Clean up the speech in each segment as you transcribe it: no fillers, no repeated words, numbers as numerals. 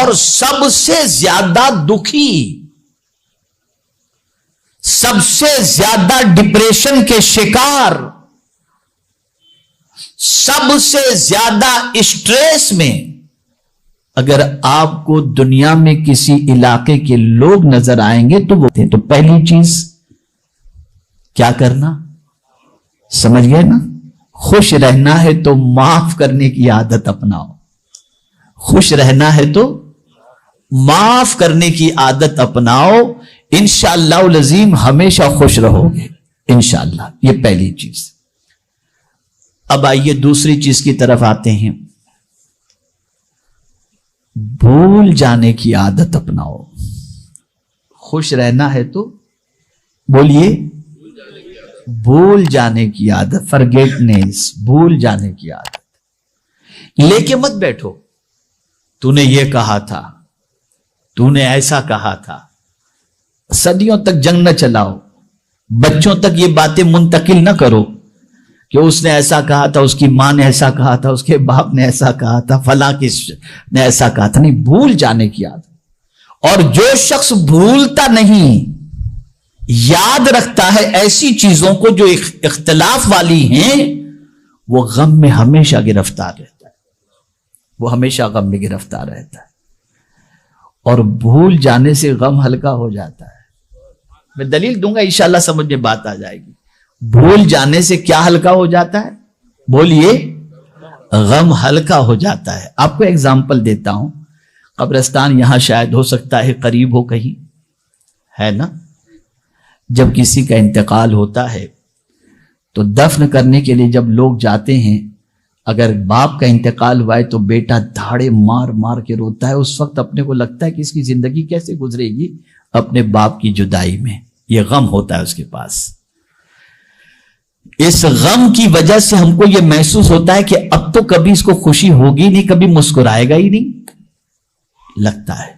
اور سب سے زیادہ دکھی، سب سے زیادہ ڈپریشن کے شکار، سب سے زیادہ اسٹریس میں اگر آپ کو دنیا میں کسی علاقے کے لوگ نظر آئیں گے تو وہ تھے، تو پہلی چیز کیا کرنا، سمجھ گئے نا؟ خوش رہنا ہے تو معاف کرنے کی عادت اپناؤ، خوش رہنا ہے تو معاف کرنے کی عادت اپناؤ، انشاءاللہ العظیم ہمیشہ خوش رہو گے انشاءاللہ۔ یہ پہلی چیز۔ اب آئیے دوسری چیز کی طرف آتے ہیں، بھول جانے کی عادت اپناؤ۔ خوش رہنا ہے تو بولیے بھول جانے کی عادت، فرگیٹنیس، بھول جانے کی عادت۔ لے کے مت بیٹھو، تو نے یہ کہا تھا، تو نے ایسا کہا تھا، صدیوں تک جنگ نہ چلاؤ، بچوں تک یہ باتیں منتقل نہ کرو کہ اس نے ایسا کہا تھا، اس کی ماں نے ایسا کہا تھا، اس کے باپ نے ایسا کہا تھا، فلاں کس نے ایسا کہا تھا۔ نہیں، بھول جانے کی عادت۔ اور جو شخص بھولتا نہیں، یاد رکھتا ہے ایسی چیزوں کو جو اختلاف والی ہیں، وہ غم میں ہمیشہ گرفتار رہتا ہے، وہ ہمیشہ غم میں گرفتار رہتا ہے۔ اور بھول جانے سے غم ہلکا ہو جاتا ہے۔ میں دلیل دوں گا، انشاءاللہ سمجھ میں بات آ جائے گی۔ بھول جانے سے کیا ہلکا ہو جاتا ہے؟ بولیے، غم ہلکا ہو جاتا ہے۔ آپ کو ایگزامپل دیتا ہوں، قبرستان یہاں شاید ہو سکتا ہے قریب ہو، کہیں ہے نا؟ جب کسی کا انتقال ہوتا ہے تو دفن کرنے کے لیے جب لوگ جاتے ہیں، اگر باپ کا انتقال ہوا ہے تو بیٹا دھاڑے مار مار کے روتا ہے۔ اس وقت اپنے کو لگتا ہے کہ اس کی زندگی کیسے گزرے گی اپنے باپ کی جدائی میں، یہ غم ہوتا ہے اس کے پاس۔ اس غم کی وجہ سے ہم کو یہ محسوس ہوتا ہے کہ اب تو کبھی اس کو خوشی ہوگی نہیں، کبھی مسکرائے گا ہی نہیں لگتا ہے۔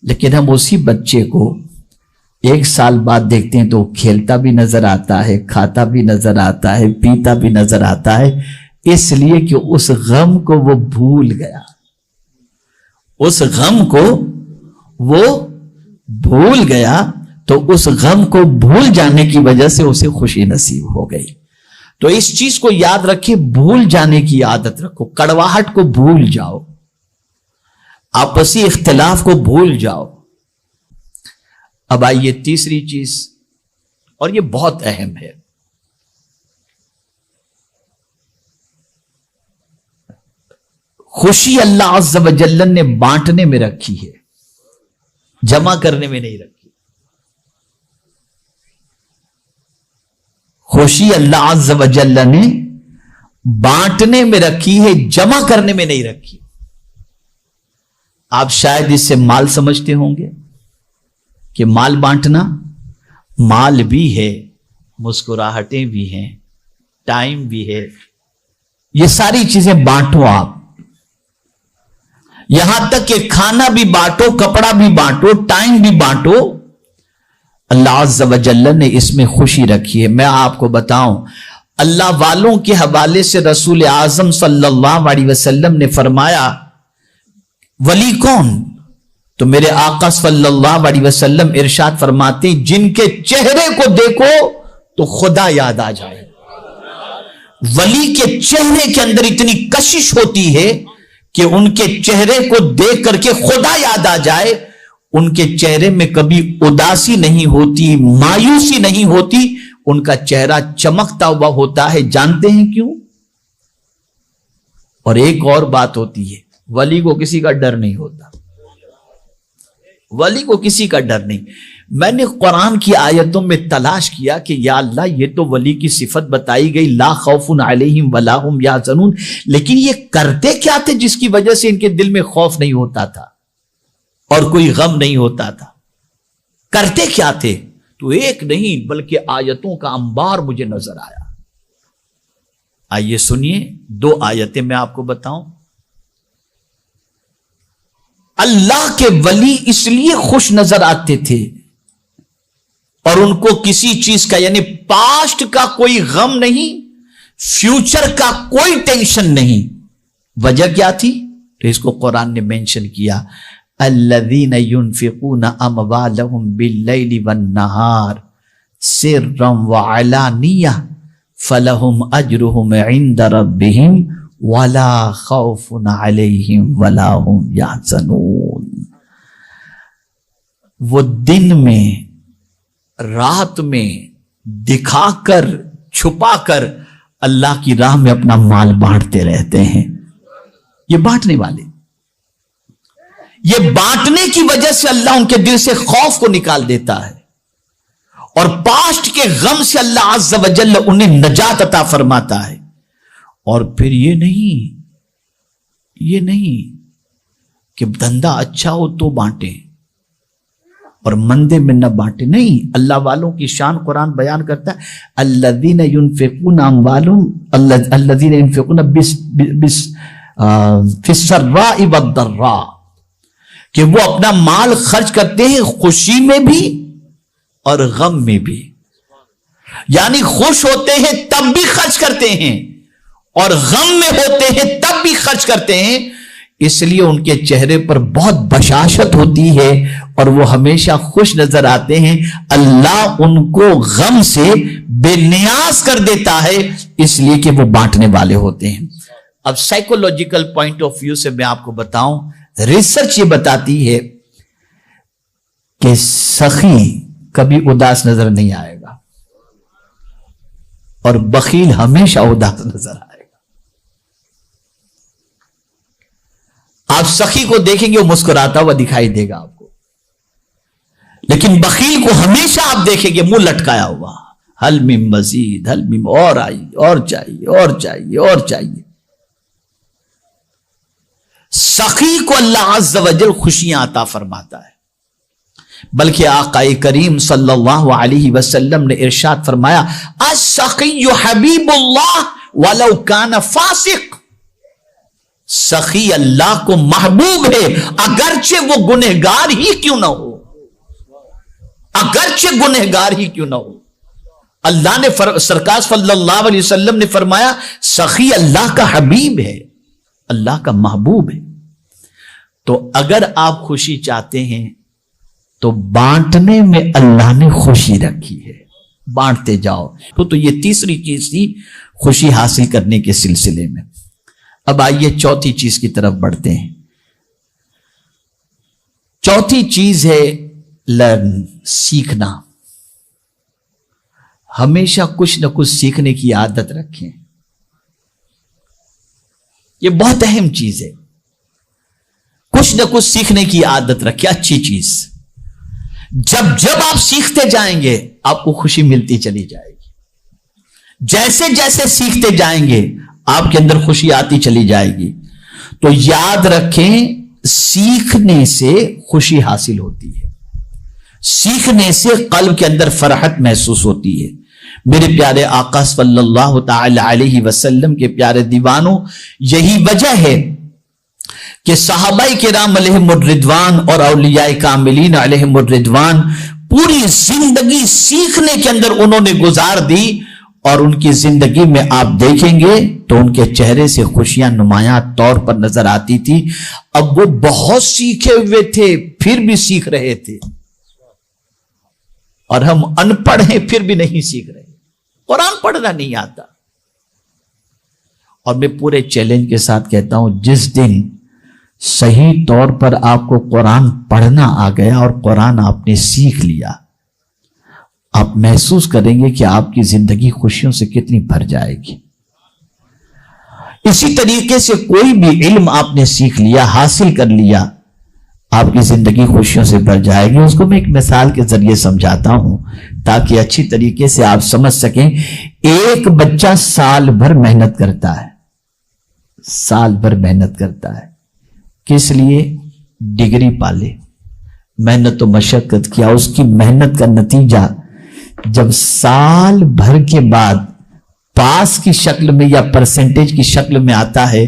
لیکن ہم اسی بچے کو 1 سال بعد دیکھتے ہیں تو کھیلتا بھی نظر آتا ہے، کھاتا بھی نظر آتا ہے، پیتا بھی نظر آتا ہے، اس لیے کہ اس غم کو وہ بھول گیا، اس غم کو وہ بھول گیا، تو اس غم کو بھول جانے کی وجہ سے اسے خوشی نصیب ہو گئی۔ تو اس چیز کو یاد رکھیں، بھول جانے کی عادت رکھو، کڑواہٹ کو بھول جاؤ، آپسی اختلاف کو بھول جاؤ۔ اب آئیے تیسری چیز، اور یہ بہت اہم ہے، خوشی اللہ عز و جل نے بانٹنے میں رکھی ہے، جمع کرنے میں نہیں رکھی۔ خوشی اللہ عز و جل نے بانٹنے میں رکھی ہے، جمع کرنے میں نہیں رکھی۔ آپ شاید اس سے مال سمجھتے ہوں گے کہ مال بانٹنا، مال بھی ہے، مسکراہٹیں بھی ہیں، ٹائم بھی ہے، یہ ساری چیزیں بانٹو آپ، یہاں تک کہ کھانا بھی بانٹو، کپڑا بھی بانٹو، ٹائم بھی بانٹو۔ اللہ عز و جل نے اس میں خوشی رکھی ہے۔ میں آپ کو بتاؤں، اللہ والوں کے حوالے سے رسول اعظم صلی اللہ علیہ وسلم نے فرمایا، ولی کون؟ تو میرے آقا صلی اللہ علیہ وسلم ارشاد فرماتے ہیں، جن کے چہرے کو دیکھو تو خدا یاد آ جائے۔ ولی کے چہرے کے اندر اتنی کشش ہوتی ہے کہ ان کے چہرے کو دیکھ کر کے خدا یاد آ جائے۔ ان کے چہرے میں کبھی اداسی نہیں ہوتی، مایوسی نہیں ہوتی، ان کا چہرہ چمکتا ہوا ہوتا ہے۔ جانتے ہیں کیوں؟ اور ایک اور بات ہوتی ہے، ولی کو کسی کا ڈر نہیں ہوتا، ولی کو کسی کا ڈر نہیں۔ میں نے قرآن کی آیتوں میں تلاش کیا کہ یا اللہ، یہ تو ولی کی صفت بتائی گئی، لا خوف علیہم ولا ہم یحزنون، لیکن یہ کرتے کیا تھے جس کی وجہ سے ان کے دل میں خوف نہیں ہوتا تھا اور کوئی غم نہیں ہوتا تھا؟ کرتے کیا تھے؟ تو ایک نہیں بلکہ آیتوں کا انبار مجھے نظر آیا۔ آئیے سنیے، 2 آیتیں میں آپ کو بتاؤں۔ اللہ کے ولی اس لیے خوش نظر آتے تھے اور ان کو کسی چیز کا، یعنی پاسٹ کا کوئی غم نہیں، فیوچر کا کوئی ٹینشن نہیں۔ وجہ کیا تھی؟ تو اس کو قرآن نے مینشن کیا، الذین ينفقون اموالهم باللیل والنہار سرا وعلانیہ فلہم اجرہم عند ربہم ولا خوف علیہم ولا هم یحزنون. وہ دن میں رات میں دکھا کر چھپا کر اللہ کی راہ میں اپنا مال بانٹتے رہتے ہیں. یہ بانٹنے والے، یہ بانٹنے کی وجہ سے اللہ ان کے دل سے خوف کو نکال دیتا ہے اور پاسٹ کے غم سے اللہ عز و جل انہیں نجات عطا فرماتا ہے. اور پھر یہ نہیں کہ دھندا اچھا ہو تو بانٹیں اور مندے میں نہ بانٹے. نہیں، اللہ والوں کی شان قرآن بیان کرتا ہے الذین ينفقون اموالهم الذین ينفقون فی السراء والضراء، کہ وہ اپنا مال خرچ کرتے ہیں خوشی میں بھی اور غم میں بھی. یعنی خوش ہوتے ہیں تب بھی خرچ کرتے ہیں اور غم میں ہوتے ہیں تب بھی خرچ کرتے ہیں. اس لیے ان کے چہرے پر بہت بشاشت ہوتی ہے اور وہ ہمیشہ خوش نظر آتے ہیں. اللہ ان کو غم سے بے نیاز کر دیتا ہے اس لیے کہ وہ بانٹنے والے ہوتے ہیں. اب سائیکولوجیکل پوائنٹ آف ویو سے میں آپ کو بتاؤں، ریسرچ یہ بتاتی ہے کہ سخی کبھی اداس نظر نہیں آئے گا اور بخیل ہمیشہ اداس نظر آئے گا. آپ سخی کو دیکھیں گے وہ مسکراتا ہوا دکھائی دے گا آپ کو، لیکن بخیل کو ہمیشہ آپ دیکھیں گے منہ لٹکایا ہوا، حل من مزید، حل من، اور آئیے، اور چاہیے، اور چاہیے، اور چاہیے. سخی کو اللہ عز و جل خوشیاں عطا فرماتا ہے. بلکہ آقا کریم صلی اللہ علیہ وسلم نے ارشاد فرمایا السخی حبیب اللہ ولو کان فاسق. سخی اللہ کو محبوب ہے اگرچہ وہ گنہگار ہی کیوں نہ ہو، اگرچہ گنہگار ہی کیوں نہ ہو. اللہ نے سرکار صلی اللہ علیہ وسلم نے فرمایا سخی اللہ کا حبیب ہے، اللہ کا محبوب ہے. تو اگر آپ خوشی چاہتے ہیں تو بانٹنے میں اللہ نے خوشی رکھی ہے، بانٹتے جاؤ. تو یہ تیسری چیز تھی خوشی حاصل کرنے کے سلسلے میں. اب آئیے چوتھی چیز کی طرف بڑھتے ہیں. چوتھی چیز ہے لرن، سیکھنا. ہمیشہ کچھ نہ کچھ سیکھنے کی عادت رکھیں. یہ بہت اہم چیز ہے. کچھ نہ کچھ سیکھنے کی عادت رکھیں. اچھی چیز جب آپ سیکھتے جائیں گے آپ کو خوشی ملتی چلی جائے گی. جیسے جیسے سیکھتے جائیں گے آپ کے اندر خوشی آتی چلی جائے گی. تو یاد رکھیں سیکھنے سے خوشی حاصل ہوتی ہے، سیکھنے سے قلب کے اندر فرحت محسوس ہوتی ہے. میرے پیارے آقا صلی اللہ تعالی علیہ وسلم کے پیارے دیوانوں، یہی وجہ ہے کہ صحابہ کرام علیہم الرضوان اور اولیاء کاملین علیہم الرضوان پوری زندگی سیکھنے کے اندر انہوں نے گزار دی، اور ان کی زندگی میں آپ دیکھیں گے تو ان کے چہرے سے خوشیاں نمایاں طور پر نظر آتی تھی. اب وہ بہت سیکھے ہوئے تھے پھر بھی سیکھ رہے تھے، اور ہم ان پڑھ ہیں پھر بھی نہیں سیکھ رہے، قرآن پڑھنا نہیں آتا. اور میں پورے چیلنج کے ساتھ کہتا ہوں جس دن صحیح طور پر آپ کو قرآن پڑھنا آ گیا اور قرآن آپ نے سیکھ لیا، آپ محسوس کریں گے کہ آپ کی زندگی خوشیوں سے کتنی بھر جائے گی. اسی طریقے سے کوئی بھی علم آپ نے سیکھ لیا، حاصل کر لیا، آپ کی زندگی خوشیوں سے بھر جائے گی. اس کو میں ایک مثال کے ذریعے سمجھاتا ہوں تاکہ اچھی طریقے سے آپ سمجھ سکیں. ایک بچہ سال بھر محنت کرتا ہے، سال بھر محنت کرتا ہے، کس لیے؟ ڈگری پالے، محنت و مشقت کیا. اس کی محنت کا نتیجہ جب سال بھر کے بعد پاس کی شکل میں یا پرسنٹیج کی شکل میں آتا ہے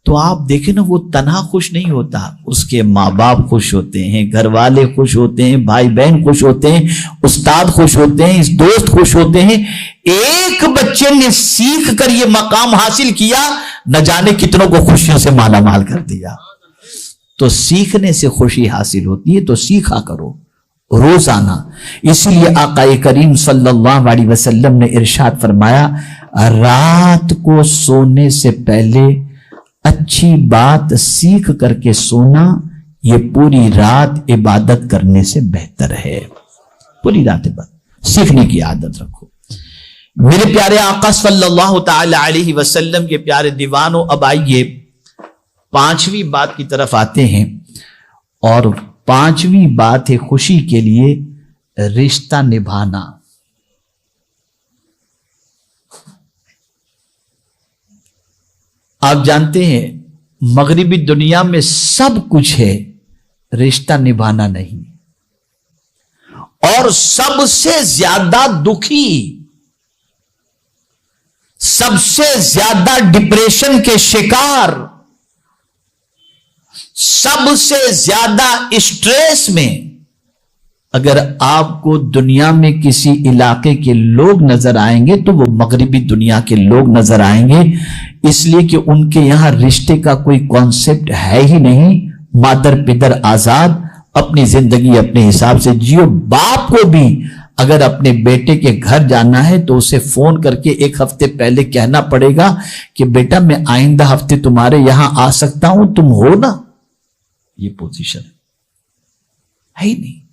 تو آپ دیکھیں نا وہ تنہا خوش نہیں ہوتا، اس کے ماں باپ خوش ہوتے ہیں، گھر والے خوش ہوتے ہیں، بھائی بہن خوش ہوتے ہیں، استاد خوش ہوتے ہیں، دوست خوش ہوتے ہیں. ایک بچے نے سیکھ کر یہ مقام حاصل کیا، نہ جانے کتنوں کو خوشیوں سے مالا مال کر دیا. تو سیکھنے سے خوشی حاصل ہوتی ہے، تو سیکھا کرو روزانہ۔ اسی لیے آقا کریم صلی اللہ علیہ وسلم نے ارشاد فرمایا، رات کو سونے سے پہلے اچھی بات سیکھ کر کے سونا، یہ پوری رات عبادت کرنے سے بہتر ہے۔ پوری رات عبادت سیکھنے کی عادت رکھو۔ میرے پیارے آقا صلی اللہ تعالی علیہ وسلم کے پیارے دیوانوں، اب آئیے پانچویں بات کی طرف آتے ہیں، اور پانچویں بات ہے خوشی کے لیے رشتہ نبھانا۔ آپ جانتے ہیں مغربی دنیا میں سب کچھ ہے، رشتہ نبھانا نہیں، اور سب سے زیادہ دکھی، سب سے زیادہ ڈپریشن کے شکار، سب سے زیادہ اسٹریس میں اگر آپ کو دنیا میں کسی علاقے کے لوگ نظر آئیں گے تو وہ مغربی دنیا کے لوگ نظر آئیں گے، اس لیے کہ ان کے یہاں رشتے کا کوئی کانسیپٹ ہے ہی نہیں۔ مادر پدر آزاد، اپنی زندگی اپنے حساب سے جیو۔ باپ کو بھی اگر اپنے بیٹے کے گھر جانا ہے تو اسے فون کر کے ایک ہفتے پہلے کہنا پڑے گا کہ بیٹا میں آئندہ ہفتے تمہارے یہاں آ سکتا ہوں، تم ہو نا۔ یہ پوزیشن ہے ہی نہیں۔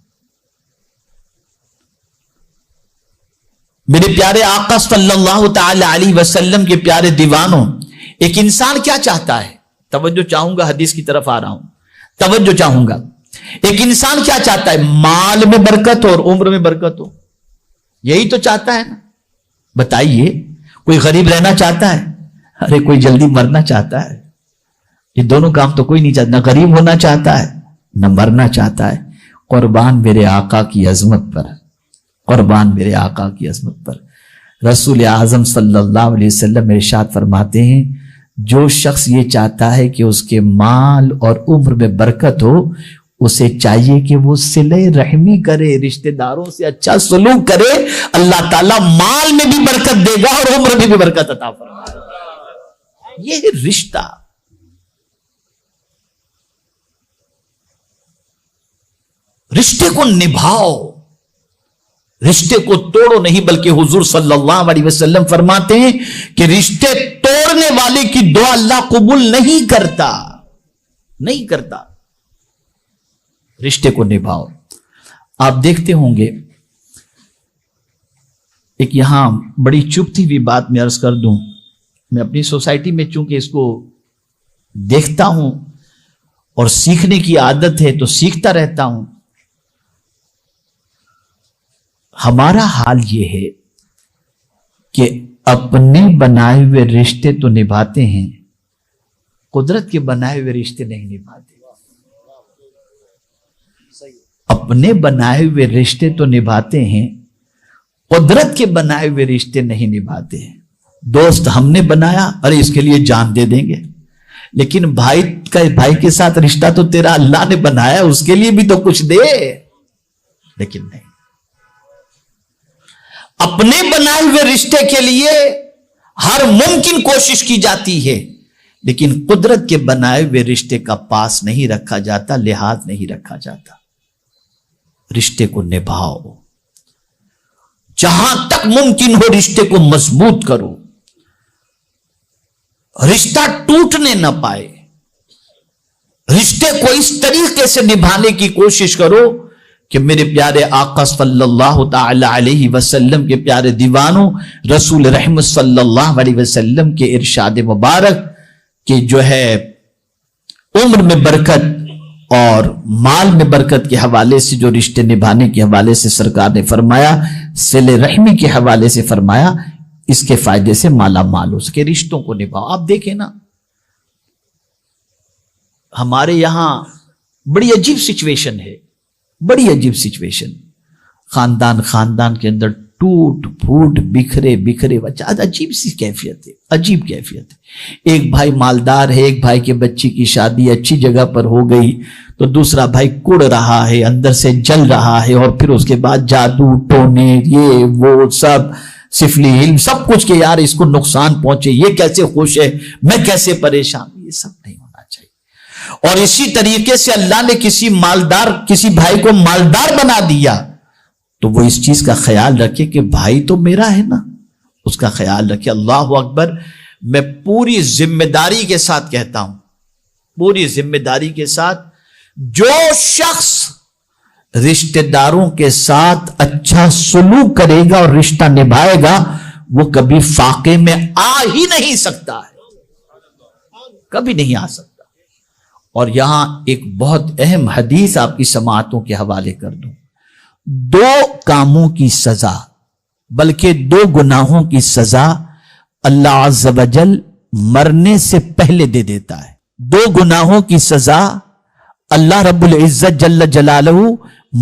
میرے پیارے آقا صلی اللہ تعالی علیہ وسلم کے پیارے دیوانوں، ایک انسان کیا چاہتا ہے؟ توجہ چاہوں گا، حدیث کی طرف آ رہا ہوں، توجہ چاہوں گا۔ ایک انسان کیا چاہتا ہے؟ مال میں برکت ہو اور عمر میں برکت ہو، یہی تو چاہتا ہے نا؟ بتائیے، کوئی غریب رہنا چاہتا ہے؟ ارے کوئی جلدی مرنا چاہتا ہے؟ یہ دونوں کام تو کوئی نہیں چاہتا، نہ غریب ہونا چاہتا ہے نہ مرنا چاہتا ہے۔ قربان میرے آقا کی عظمت پر، قربان میرے آقا کی عظمت پر۔ رسول اعظم صلی اللہ علیہ وسلم ارشاد فرماتے ہیں، جو شخص یہ چاہتا ہے کہ اس کے مال اور عمر میں برکت ہو، اسے چاہیے کہ وہ صلہ رحمی کرے، رشتہ داروں سے اچھا سلوک کرے، اللہ تعالیٰ مال میں بھی برکت دے گا اور عمر میں بھی برکت عطا فرمائے گا۔ یہ ہے رشتہ۔ رشتے کو نبھاؤ، رشتے کو توڑو نہیں، بلکہ حضور صلی اللہ علیہ وسلم فرماتے ہیں کہ رشتے توڑنے والے کی دعا اللہ قبول نہیں کرتا، نہیں کرتا۔ رشتے کو نبھاؤ۔ آپ دیکھتے ہوں گے، ایک یہاں بڑی چپتی ہوئی بات میں عرض کر دوں، میں اپنی سوسائٹی میں چونکہ اس کو دیکھتا ہوں اور سیکھنے کی عادت ہے تو سیکھتا رہتا ہوں۔ ہمارا حال یہ ہے کہ اپنے بنائے ہوئے رشتے تو نبھاتے ہیں، قدرت کے بنائے ہوئے رشتے نہیں نبھاتے۔ اپنے بنائے ہوئے رشتے تو نبھاتے ہیں، قدرت کے بنائے ہوئے رشتے نہیں نبھاتے ہیں۔ دوست ہم نے بنایا، ارے اس کے لیے جان دے دیں گے، لیکن بھائی کے ساتھ رشتہ تو تیرا اللہ نے بنایا، اس کے لیے بھی تو کچھ دے، لیکن نہیں۔ اپنے بنائے ہوئے رشتے کے لیے ہر ممکن کوشش کی جاتی ہے، لیکن قدرت کے بنائے ہوئے رشتے کا پاس نہیں رکھا جاتا، لحاظ نہیں رکھا جاتا۔ رشتے کو نبھاؤ، جہاں تک ممکن ہو رشتے کو مضبوط کرو، رشتہ ٹوٹنے نہ پائے۔ رشتے کو اس طریقے سے نبھانے کی کوشش کرو کہ میرے پیارے آقا صلی اللہ تعالی علیہ وسلم کے پیارے دیوانوں، رسول رحمت صلی اللہ علیہ وسلم کے ارشاد مبارک کہ جو ہے عمر میں برکت اور مال میں برکت کے حوالے سے، جو رشتے نبھانے کے حوالے سے سرکار نے فرمایا، صلہ رحمی کے حوالے سے فرمایا، اس کے فائدے سے مالا مال ہو سکے۔ رشتوں کو نبھاؤ۔ آپ دیکھیں نا، ہمارے یہاں بڑی عجیب سچویشن ہے، بڑی عجیب سچویشن۔ خاندان کے اندر ٹوٹ پھوٹ، بکھرے عجیب سی کیفیت ہے، عجیب کیفیت ہے۔ ایک بھائی مالدار ہے، ایک بھائی کے بچی کی شادی اچھی جگہ پر ہو گئی تو دوسرا بھائی کڑ رہا ہے، اندر سے جل رہا ہے، اور پھر اس کے بعد جادو ٹونے، یہ وہ سب سفلی علم سب کچھ کہ یار اس کو نقصان پہنچے، یہ کیسے خوش ہے، میں کیسے پریشان۔ یہ سب نہیں ہونا چاہیے۔ اور اسی طریقے سے اللہ نے کسی بھائی کو مالدار بنا دیا تو وہ اس چیز کا خیال رکھے کہ بھائی تو میرا ہے نا، اس کا خیال رکھے۔ اللہ اکبر، میں پوری ذمہ داری کے ساتھ کہتا ہوں، پوری ذمہ داری کے ساتھ، جو شخص رشتہ داروں کے ساتھ اچھا سلوک کرے گا اور رشتہ نبھائے گا وہ کبھی فاقے میں آ ہی نہیں سکتا ہے، کبھی نہیں آ سکتا۔ اور یہاں ایک بہت اہم حدیث آپ کی سماعتوں کے حوالے کر دوں، 2 کاموں کی سزا، بلکہ 2 گناہوں کی سزا اللہ عز و جل مرنے سے پہلے دے دیتا ہے۔ 2 گناہوں کی سزا اللہ رب العزت جل جلالہ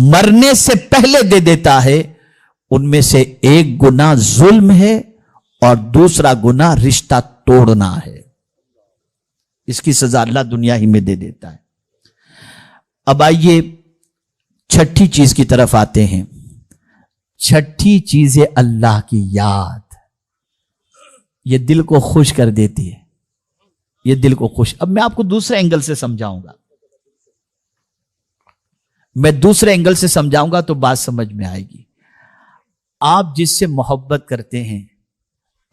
مرنے سے پہلے دے دیتا ہے۔ ان میں سے ایک گناہ ظلم ہے اور دوسرا گناہ رشتہ توڑنا ہے۔ اس کی سزا اللہ دنیا ہی میں دے دیتا ہے۔ اب آئیے چھٹی چیز کی طرف آتے ہیں۔ چھٹی چیز ہے اللہ کی یاد۔ یہ دل کو خوش کر دیتی ہے، یہ دل کو خوش۔ اب میں آپ کو دوسرے اینگل سے سمجھاؤں گا، میں دوسرے اینگل سے سمجھاؤں گا تو بات سمجھ میں آئے گی۔ آپ جس سے محبت کرتے ہیں،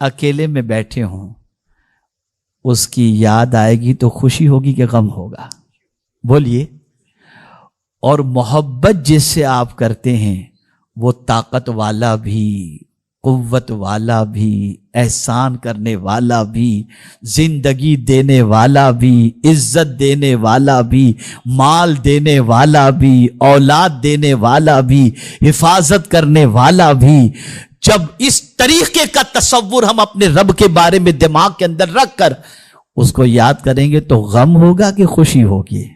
اکیلے میں بیٹھے ہوں، اس کی یاد آئے گی تو خوشی ہوگی کہ غم ہوگا؟ بولیے۔ اور محبت جس سے آپ کرتے ہیں وہ طاقت والا بھی، قوت والا بھی، احسان کرنے والا بھی، زندگی دینے والا بھی، عزت دینے والا بھی، مال دینے والا بھی، اولاد دینے والا بھی، حفاظت کرنے والا بھی، جب اس طریقے کا تصور ہم اپنے رب کے بارے میں دماغ کے اندر رکھ کر اس کو یاد کریں گے تو غم ہوگا کہ خوشی ہوگی؟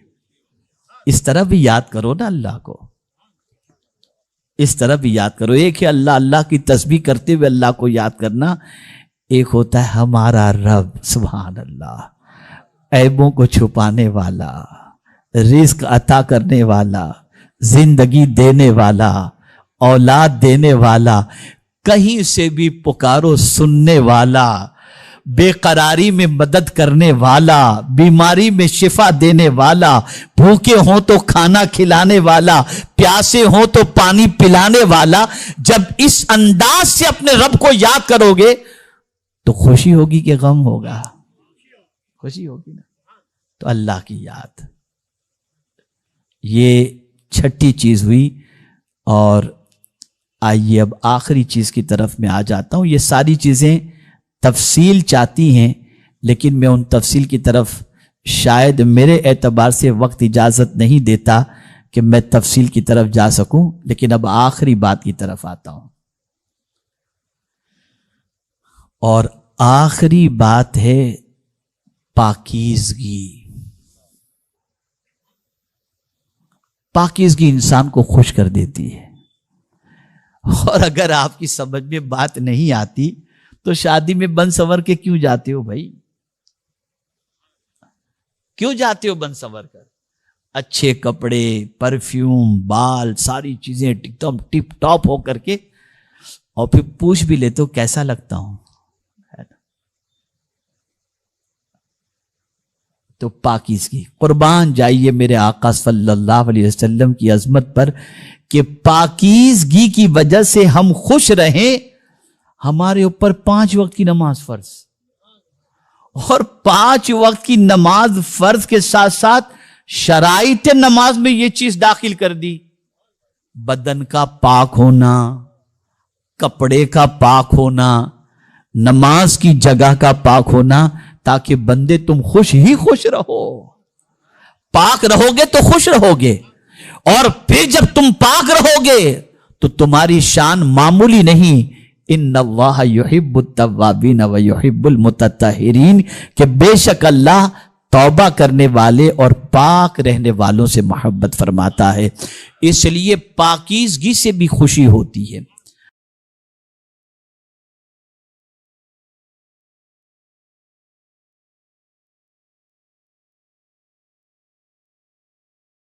اس طرح بھی یاد کرو نا اللہ کو، اس طرح بھی یاد کرو۔ ایک ہے اللہ اللہ کی تسبیح کرتے ہوئے اللہ کو یاد کرنا، ایک ہوتا ہے ہمارا رب، سبحان اللہ، عیبوں کو چھپانے والا، رزق عطا کرنے والا، زندگی دینے والا، اولاد دینے والا، کہیں سے بھی پکارو سننے والا، بے قراری میں مدد کرنے والا، بیماری میں شفا دینے والا، بھوکے ہوں تو کھانا کھلانے والا، پیاسے ہوں تو پانی پلانے والا۔ جب اس انداز سے اپنے رب کو یاد کرو گے تو خوشی ہوگی کہ غم ہوگا؟ خوشی ہوگی نا۔ تو اللہ کی یاد، یہ چھٹی چیز ہوئی۔ اور آئیے اب آخری چیز کی طرف میں آ جاتا ہوں۔ یہ ساری چیزیں تفصیل چاہتی ہیں، لیکن میں ان تفصیل کی طرف شاید میرے اعتبار سے وقت اجازت نہیں دیتا کہ میں تفصیل کی طرف جا سکوں، لیکن اب آخری بات کی طرف آتا ہوں۔ اور آخری بات ہے پاکیزگی۔ پاکیزگی انسان کو خوش کر دیتی ہے، اور اگر آپ کی سمجھ میں بات نہیں آتی تو شادی میں بن سنور کے کیوں جاتے ہو بھائی؟ کیوں جاتے ہو بن سنور کر؟ اچھے کپڑے، پرفیوم، بال، ساری چیزیں ایک دم ٹپ ٹاپ ہو کر کے، اور پھر پوچھ بھی لیتے ہو کیسا لگتا ہوں۔ تو پاکیزگی، قربان جائیے میرے آقا صلی اللہ علیہ وسلم کی عظمت پر کہ پاکیزگی کی وجہ سے ہم خوش رہیں۔ ہمارے اوپر 5 وقت کی نماز فرض، اور 5 وقت کی نماز فرض کے ساتھ ساتھ شرائط نماز میں یہ چیز داخل کر دی، بدن کا پاک ہونا، کپڑے کا پاک ہونا، نماز کی جگہ کا پاک ہونا، تاکہ بندے تم خوش ہی خوش رہو۔ پاک رہو گے تو خوش رہو گے، اور پھر جب تم پاک رہو گے تو تمہاری شان معمولی نہیں۔ ان اللہ یحب التوابین و یحب المتطہرین، کہ بے شک اللہ توبہ کرنے والے اور پاک رہنے والوں سے محبت فرماتا ہے۔ اس لیے پاکیزگی سے بھی خوشی ہوتی ہے۔